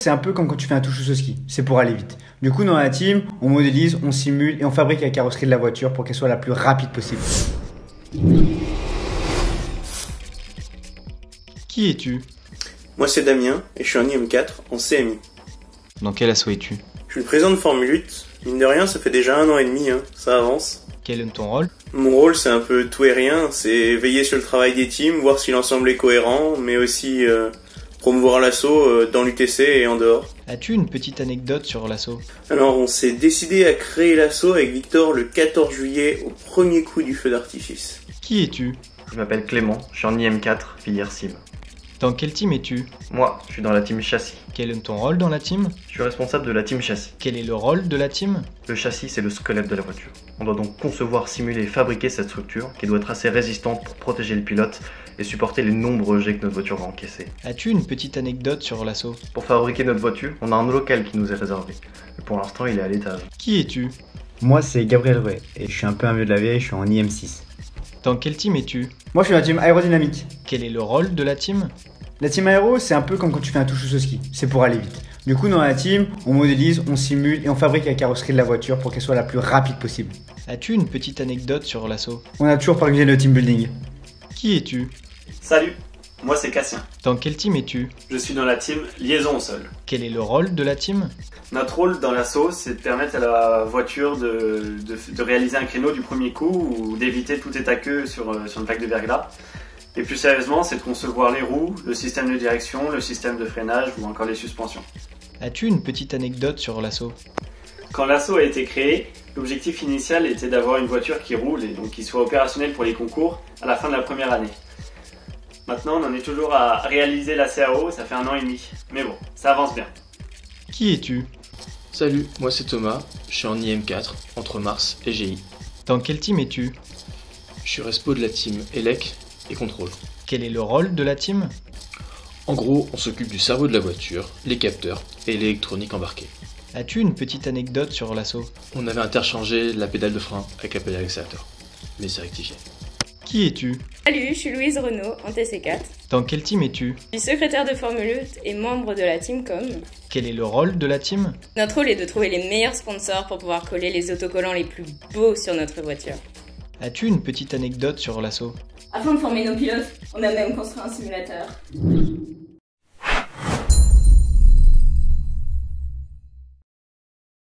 C'est un peu comme quand tu fais un touche au ski, c'est pour aller vite. Du coup, dans la team, on modélise, on simule et on fabrique la carrosserie de la voiture pour qu'elle soit la plus rapide possible. Qui es-tu? Moi c'est Damien et je suis en IM4 en CMI. Dans quel assaut es-tu? Je suis le président de Formule 8. Mine de rien, ça fait déjà 1 an et demi, ça avance. Quel est ton rôle? Mon rôle c'est un peu tout et rien, c'est veiller sur le travail des teams, voir si l'ensemble est cohérent, mais aussi promouvoir l'assaut dans l'UTC et en dehors. As-tu une petite anecdote sur l'assaut? Alors on s'est décidé à créer l'assaut avec Victor le 14 juillet au premier coup du feu d'artifice. Qui es-tu? Je m'appelle Clément, je suis en IM4, filière sim. Dans quel team es-tu? Moi, je suis dans la team châssis. Quel est ton rôle dans la team? Je suis responsable de la team châssis. Quel est le rôle de la team? Le châssis, c'est le squelette de la voiture. On doit donc concevoir, simuler et fabriquer cette structure qui doit être assez résistante pour protéger le pilote et supporter les nombreux jets que notre voiture va encaisser. As-tu une petite anecdote sur l'assaut? Pour fabriquer notre voiture, on a un local qui nous est réservé. Mais pour l'instant, il est à l'étage. Qui es-tu? Moi, c'est Gabriel Rouet et je suis un peu un vieux de la vieille, je suis en IM6. Dans quel team es-tu? Moi, je suis dans la team aérodynamique. Quel est le rôle de la team? La team aéro, c'est un peu comme quand tu fais un touche au ski, c'est pour aller vite. Du coup, dans la team, on modélise, on simule et on fabrique la carrosserie de la voiture pour qu'elle soit la plus rapide possible. As-tu une petite anecdote sur l'assaut? On a toujours pas réalisé le team building. Qui es-tu? Salut, moi c'est Cassien. Dans quel team es-tu? Je suis dans la team liaison au sol. Quel est le rôle de la team? Notre rôle dans l'assaut, c'est de permettre à la voiture de réaliser un créneau du premier coup ou d'éviter tout état queue sur une plaque de verglas. Et plus sérieusement, c'est de concevoir les roues, le système de direction, le système de freinage ou encore les suspensions. As-tu une petite anecdote sur l'assaut? Quand l'assaut a été créé, l'objectif initial était d'avoir une voiture qui roule et donc qui soit opérationnelle pour les concours à la fin de la première année. Maintenant, on en est toujours à réaliser la CAO, ça fait 1 an et demi. Mais bon, ça avance bien. Qui es-tu? Salut, moi c'est Thomas, je suis en IM4, entre Mars et GI. Dans quel team es-tu? Je suis respo de la team Elec et contrôle. Quel est le rôle de la team? En gros, on s'occupe du cerveau de la voiture, les capteurs et l'électronique embarquée. As-tu une petite anecdote sur l'assaut? On avait interchangé la pédale de frein avec la pédale accélérateur, mais c'est rectifié. Qui es-tu? Salut, je suis Louise Renaud, en TC4. Dans quel team es-tu? Je suis secrétaire de Formule 8 et membre de la team Com. Quel est le rôle de la team? Notre rôle est de trouver les meilleurs sponsors pour pouvoir coller les autocollants les plus beaux sur notre voiture. As-tu une petite anecdote sur l'assaut? Afin de former nos pilotes, on a même construit un simulateur.